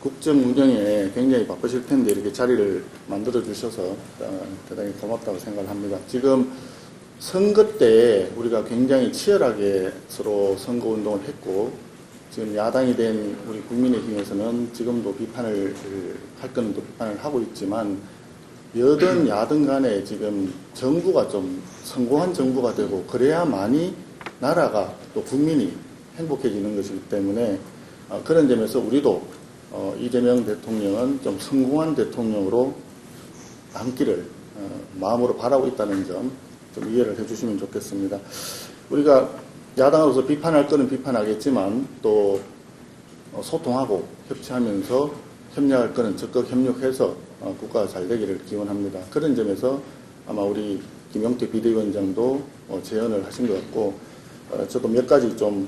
국정 운영에 굉장히 바쁘실 텐데 이렇게 자리를 만들어 주셔서 대단히 고맙다고 생각을 합니다. 지금 선거 때 우리가 굉장히 치열하게 서로 선거 운동을 했고, 지금 야당이 된 우리 국민의힘에서는 지금도 비판을 할 거는 또 비판을 하고 있지만, 여든 야든 간에 지금 정부가 좀 성공한 정부가 되고 그래야만이 나라가 또 국민이 행복해지는 것이기 때문에 그런 점에서 우리도 이재명 대통령은 좀 성공한 대통령으로 남기를 마음으로 바라고 있다는 점 좀 이해를 해주시면 좋겠습니다. 우리가 야당으로서 비판할 거는 비판하겠지만 또 소통하고 협치하면서 협력할 거는 적극 협력해서 국가가 잘 되기를 기원합니다. 그런 점에서 아마 우리 김용태 비대위원장도 제언을 하신 것 같고, 저도 몇 가지 좀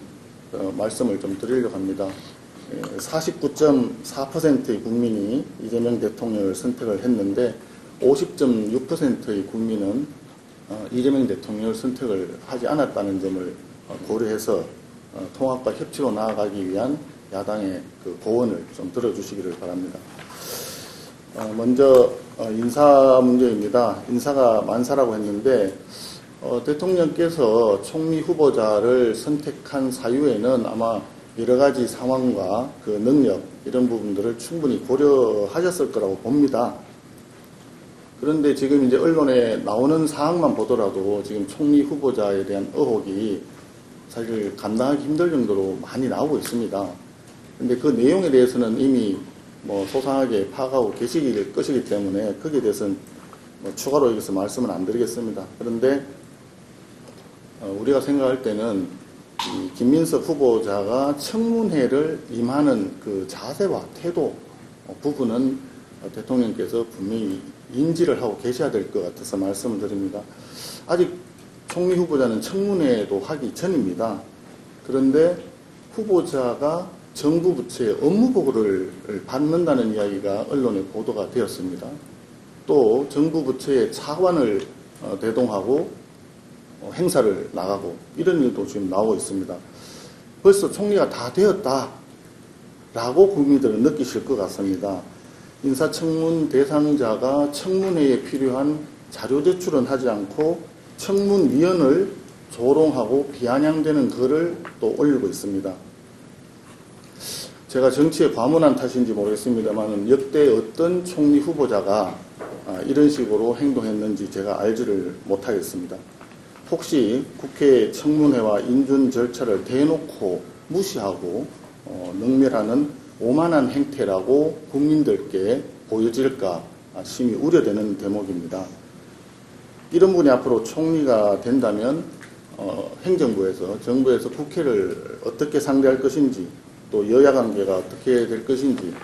말씀을 좀 드리려고 합니다. 49.4%의 국민이 이재명 대통령을 선택을 했는데 50.6%의 국민은 이재명 대통령을 선택을 하지 않았다는 점을 고려해서 통합과 협치로 나아가기 위한 야당의 그 고언을 좀 들어주시기를 바랍니다. 먼저 인사 문제입니다. 인사가 만사라고 했는데 대통령께서 총리 후보자를 선택한 사유에는 아마 여러 가지 상황과 그 능력 이런 부분들을 충분히 고려하셨을 거라고 봅니다. 그런데 지금 이제 언론에 나오는 사항만 보더라도 지금 총리 후보자에 대한 의혹이 사실 감당하기 힘들 정도로 많이 나오고 있습니다. 근데 그 내용에 대해서는 이미 소상하게 파악하고 계시길 것이기 때문에 거기에 대해서는 추가로 여기서 말씀은 안 드리겠습니다. 그런데 우리가 생각할 때는 이 김민석 후보자가 청문회를 임하는 그 자세와 태도 부분은 대통령께서 분명히 인지를 하고 계셔야 될 것 같아서 말씀을 드립니다. 아직 총리 후보자는 청문회도 하기 전입니다. 그런데 후보자가 정부 부처의 업무 보고를 받는다는 이야기가 언론에 보도가 되었습니다. 또 정부 부처의 차관을 대동하고 행사를 나가고 이런 일도 지금 나오고 있습니다. 벌써 총리가 다 되었다라고 국민들은 느끼실 것 같습니다. 인사청문 대상자가 청문회에 필요한 자료 제출은 하지 않고 청문위원을 조롱하고 비아냥대는 글을 또 올리고 있습니다. 제가 정치에 과문한 탓인지 모르겠습니다만 역대 어떤 총리 후보자가 이런 식으로 행동했는지 제가 알지를 못하겠습니다. 혹시 국회 청문회와 인준 절차를 대놓고 무시하고 능멸하는 오만한 행태라고 국민들께 보여질까 심히 우려되는 대목입니다. 이런 분이 앞으로 총리가 된다면 행정부에서 정부에서 국회를 어떻게 상대할 것인지 또 여야 관계가 어떻게 될 것인지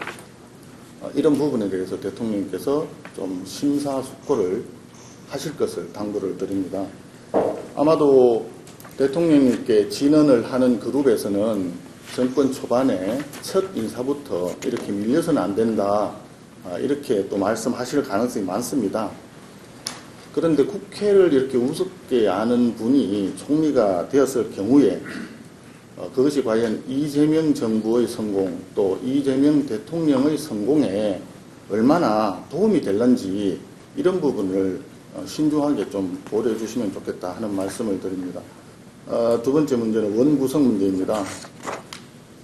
이런 부분에 대해서 대통령께서 좀 심사숙고를 하실 것을 당부를 드립니다. 아마도 대통령님께 진언을 하는 그룹에서는 정권 초반에 첫 인사부터 이렇게 밀려서는 안 된다 이렇게 또 말씀하실 가능성이 많습니다. 그런데 국회를 이렇게 우습게 아는 분이 총리가 되었을 경우에 그것이 과연 이재명 정부의 성공 또 이재명 대통령의 성공에 얼마나 도움이 될는지 이런 부분을 신중하게 좀 고려해 주시면 좋겠다 하는 말씀을 드립니다. 두 번째 문제는 원구성 문제입니다.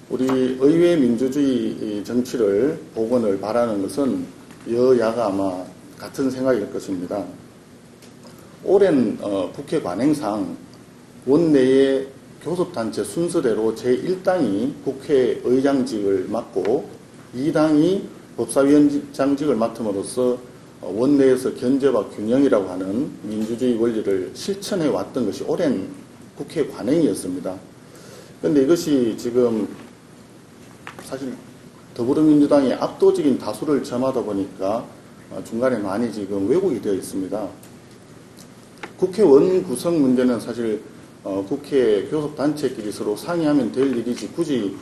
우리 의회 민주주의 정치를 복원을 바라는 것은 여야가 아마 같은 생각일 것입니다. 오랜 국회 관행상 원내의 교섭단체 순서대로 제1당이 국회의장직을 맡고 2당이 법사위원장직을 맡음으로써 원내에서 견제와 균형이라고 하는 민주주의 원리를 실천해 왔던 것이 오랜 국회 관행이었습니다. 그런데 이것이 지금 사실 더불어민주당이 압도적인 다수를 점하다 보니까 중간에 많이 지금 왜곡이 되어 있습니다. 국회원 구성 문제는 사실 국회 교섭단체끼리 서로 상의하면 될 일이지 굳이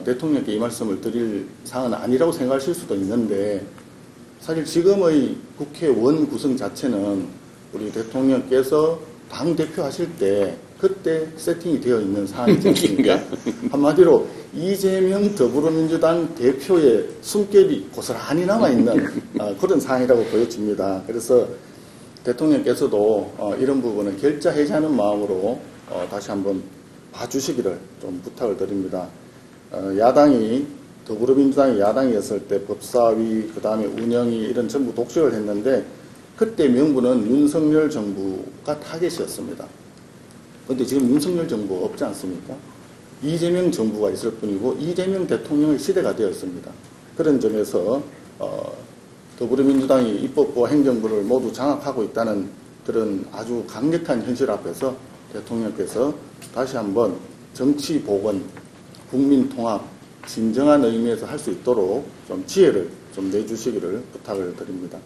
대통령께 이 말씀을 드릴 사항은 아니라고 생각하실 수도 있는데, 사실 지금의 국회원 구성 자체는 우리 대통령께서 당대표 하실 때 그때 세팅이 되어 있는 사안이지 않습니까? 한마디로 이재명 더불어민주당 대표의 숨결이 고스란히 남아있는 그런 상황이라고 보여집니다. 그래서 대통령께서도 이런 부분은 결자 해제하는 마음으로 다시 한번 봐주시기를 좀 부탁을 드립니다. 야당이 더불어민주당이 야당이었을 때 법사위 그 다음에 운영위 이런 전부 독식을 했는데 그때 명분은 윤석열 정부가 타겟이었습니다. 그런데 지금 윤석열 정부 없지 않습니까? 이재명 정부가 있을 뿐이고 이재명 대통령의 시대가 되었습니다. 그런 점에서 더불어민주당이 입법부와 행정부를 모두 장악하고 있다는 그런 아주 강력한 현실 앞에서 대통령께서 다시 한번 정치 복원, 국민 통합, 진정한 의미에서 할 수 있도록 좀 지혜를 좀 내주시기를 부탁을 드립니다.